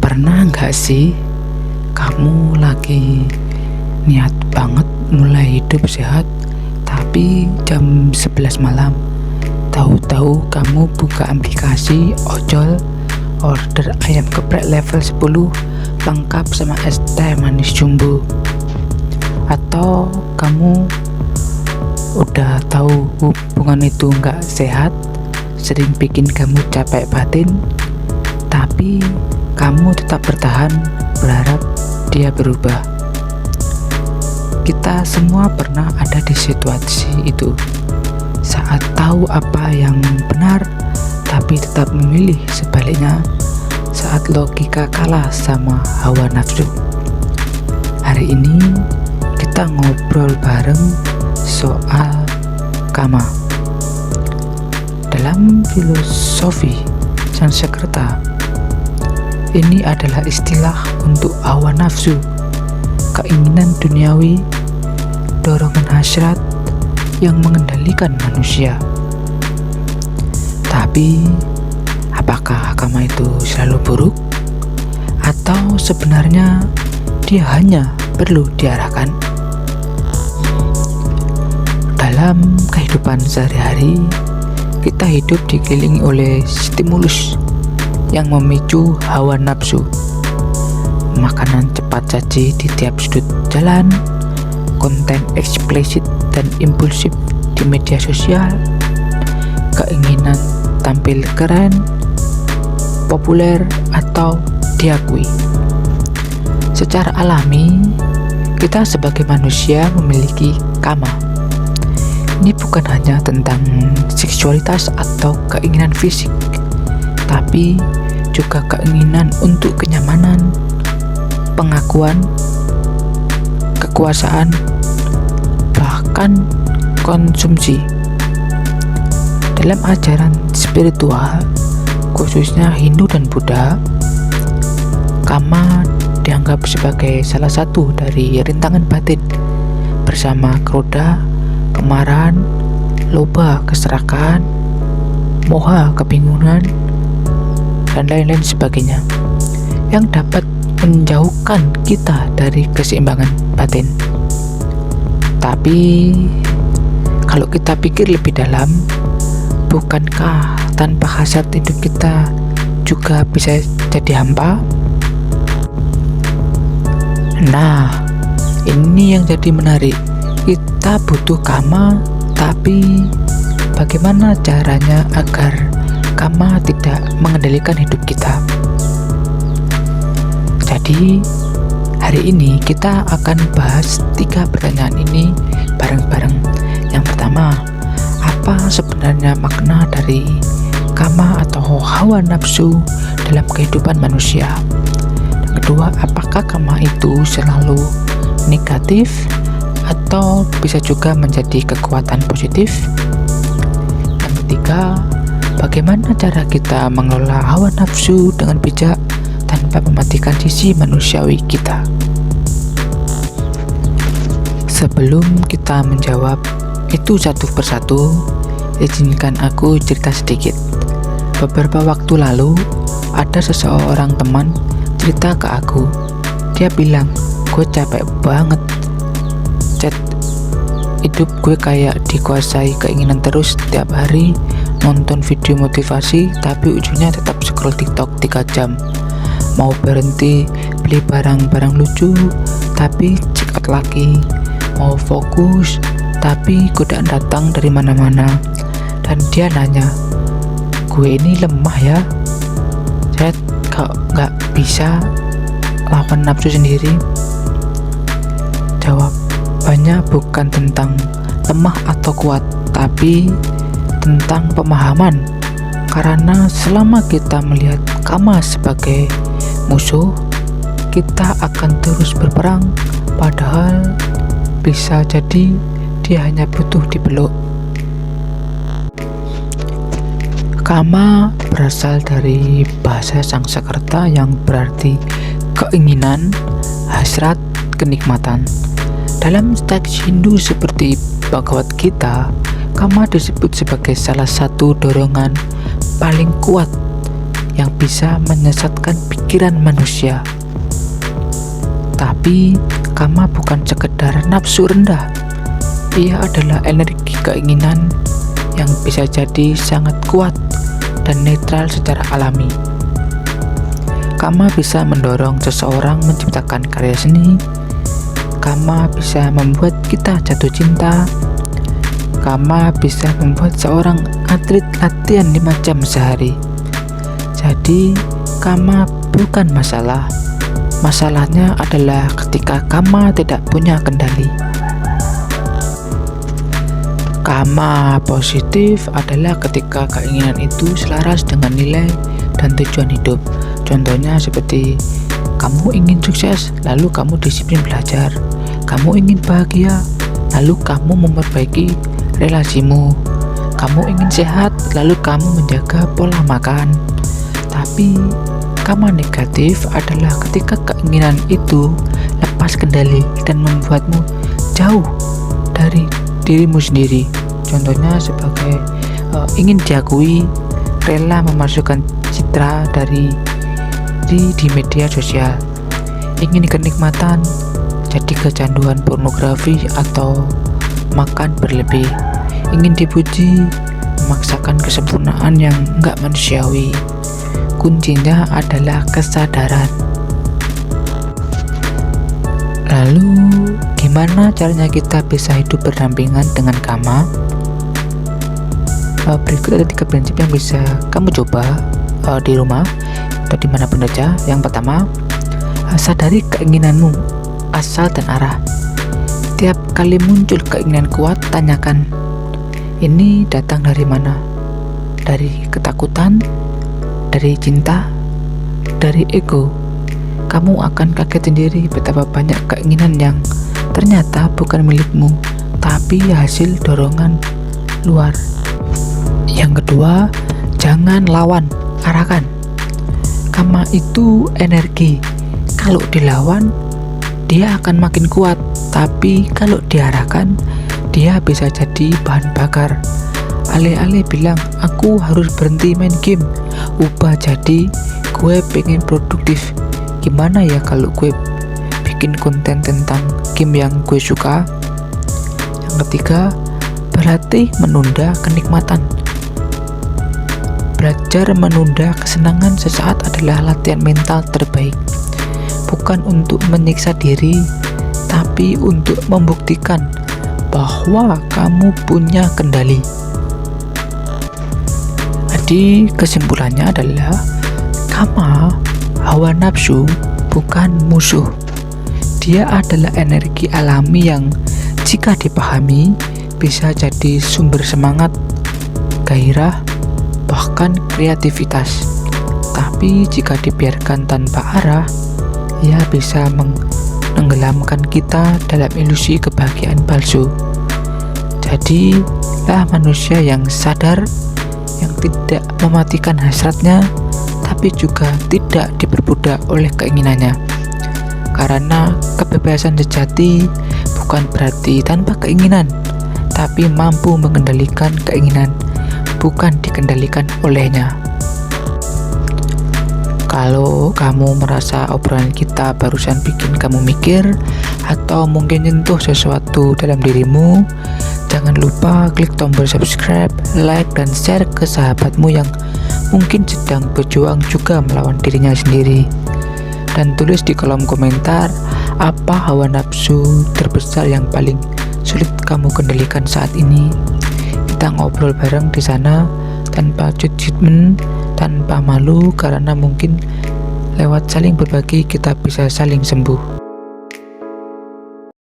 Pernah nggak sih kamu lagi niat banget mulai hidup sehat, tapi jam 11 malam tahu-tahu kamu buka aplikasi ojol, order ayam geprek level 10 lengkap sama es teh manis jumbo? Atau kamu udah tahu hubungan itu nggak sehat, sering bikin kamu capek batin, tapi kamu tetap bertahan berharap dia berubah? Kita semua pernah ada di situasi itu, saat tahu apa yang benar tapi tetap memilih sebaliknya, saat logika kalah sama hawa nafsu. Hari ini kita ngobrol bareng soal karma. Dalam filosofi Sanskerta, ini adalah istilah untuk hawa nafsu, keinginan duniawi, dorongan hasrat yang mengendalikan manusia. Tapi, apakah karma itu selalu buruk? Atau sebenarnya dia hanya perlu diarahkan? Dalam kehidupan sehari-hari, kita hidup dikelilingi oleh stimulus yang memicu hawa nafsu. Makanan cepat saji di tiap sudut jalan, konten eksplisit dan impulsif di media sosial, keinginan tampil keren, populer, atau diakui. Secara alami, kita sebagai manusia memiliki karma. Ini bukan hanya tentang seksualitas atau keinginan fisik, tapi juga keinginan untuk kenyamanan, pengakuan, kekuasaan, bahkan konsumsi. Dalam ajaran spiritual, khususnya Hindu dan Buddha, karma dianggap sebagai salah satu dari rintangan batin bersama krodha, kemarahan, lobha, keserakahan, moha, kebingungan, dan lain-lain sebagainya, yang dapat menjauhkan kita dari keseimbangan batin. Tapi kalau kita pikir lebih dalam, bukankah tanpa hasad hidup kita juga bisa jadi hampa? Nah, ini yang jadi menarik. Kita butuh karma, tapi bagaimana caranya agar karma tidak mengendalikan hidup kita? Jadi, hari ini kita akan bahas 3 pertanyaan ini bareng-bareng. Yang pertama, apa sebenarnya makna dari karma atau hawa nafsu dalam kehidupan manusia? Yang kedua, apakah karma itu selalu negatif atau bisa juga menjadi kekuatan positif? Yang ketiga, bagaimana cara kita mengelola hawa nafsu dengan bijak tanpa mematikan sisi manusiawi kita? Sebelum kita menjawab itu satu persatu, izinkan aku cerita sedikit. Beberapa waktu lalu, ada seseorang teman cerita ke aku. Dia bilang, gue capek banget, Chat, hidup gue kayak dikuasai keinginan terus setiap hari nonton video motivasi, tapi ujungnya tetap scroll TikTok 3 jam. Mau berhenti beli barang-barang lucu, tapi check out lagi. Mau fokus, tapi godaan datang dari mana-mana. Dan dia nanya, gue ini lemah ya? Saya kok nggak bisa lawan nafsu sendiri? Jawabannya bukan tentang lemah atau kuat, tapi tentang pemahaman. Karena selama kita melihat karma sebagai musuh, kita akan terus berperang, padahal bisa jadi dia hanya butuh dipeluk. Karma berasal dari bahasa Sanskerta yang berarti keinginan, hasrat, kenikmatan. Dalam teks Hindu seperti Bhagavad Gita, karma disebut sebagai salah satu dorongan paling kuat yang bisa menyesatkan pikiran manusia. Tapi kama bukan sekedar nafsu rendah. Ia adalah energi keinginan yang bisa jadi sangat kuat dan netral secara alami. Kama bisa mendorong seseorang menciptakan karya seni. Kama bisa membuat kita jatuh cinta. Kama bisa membuat seorang atlet latihan 5 jam sehari. Jadi, kama bukan masalah. Masalahnya adalah ketika kama tidak punya kendali. Kama positif adalah ketika keinginan itu selaras dengan nilai dan tujuan hidup. Contohnya seperti kamu ingin sukses, lalu kamu disiplin belajar. Kamu ingin bahagia, lalu kamu memperbaiki relasimu. Kamu ingin sehat, lalu kamu menjaga pola makan. Tapi kama negatif adalah ketika keinginan itu lepas kendali dan membuatmu jauh dari dirimu sendiri. Contohnya sebagai ingin diakui, rela memasukkan citra di media sosial, ingin kenikmatan, jadi kecanduan pornografi atau makan berlebih, ingin dipuji, memaksakan kesempurnaan yang enggak manusiawi. Kuncinya adalah kesadaran. Lalu, gimana caranya kita bisa hidup berdampingan dengan kama? Berikut ada 3 prinsip yang bisa kamu coba di rumah atau dimanapun saja. Yang pertama, sadari keinginanmu, asal dan arah. Tiap kali muncul keinginan kuat, tanyakan, ini datang dari mana? Dari ketakutan? Dari cinta? Dari ego? Kamu akan kaget sendiri betapa banyak keinginan yang ternyata bukan milikmu, tapi hasil dorongan luar. Yang kedua, jangan lawan, arahkan. Kama itu energi. Kalau dilawan, dia akan makin kuat. Tapi kalau diarahkan, dia bisa jadi bahan bakar. Alih-alih bilang, aku harus berhenti main game, ubah jadi, gue pengen produktif. Gimana ya kalau gue bikin konten tentang game yang gue suka? Yang ketiga, berlatih menunda kenikmatan. Belajar menunda kesenangan sesaat adalah latihan mental terbaik. Bukan untuk menyiksa diri, tapi untuk membuktikan bahwa kamu punya kendali. Jadi kesimpulannya adalah kama, hawa nafsu, bukan musuh. Dia adalah energi alami yang jika dipahami bisa jadi sumber semangat, gairah, bahkan kreativitas. Tapi jika dibiarkan tanpa arah, ia bisa menenggelamkan kita dalam ilusi kebahagiaan palsu. Jadilah manusia yang sadar, yang tidak mematikan hasratnya, tapi juga tidak diperbudak oleh keinginannya. Karena kebebasan sejati bukan berarti tanpa keinginan, tapi mampu mengendalikan keinginan, bukan dikendalikan olehnya. Kalau kamu merasa obrolan kita barusan bikin kamu mikir atau mungkin nyentuh sesuatu dalam dirimu, jangan lupa klik tombol subscribe, like, dan share ke sahabatmu yang mungkin sedang berjuang juga melawan dirinya sendiri. Dan tulis di kolom komentar apa hawa nafsu terbesar yang paling sulit kamu kendalikan saat ini. Kita ngobrol bareng di sana tanpa judgement, tanpa malu, karena mungkin lewat saling berbagi kita bisa saling sembuh.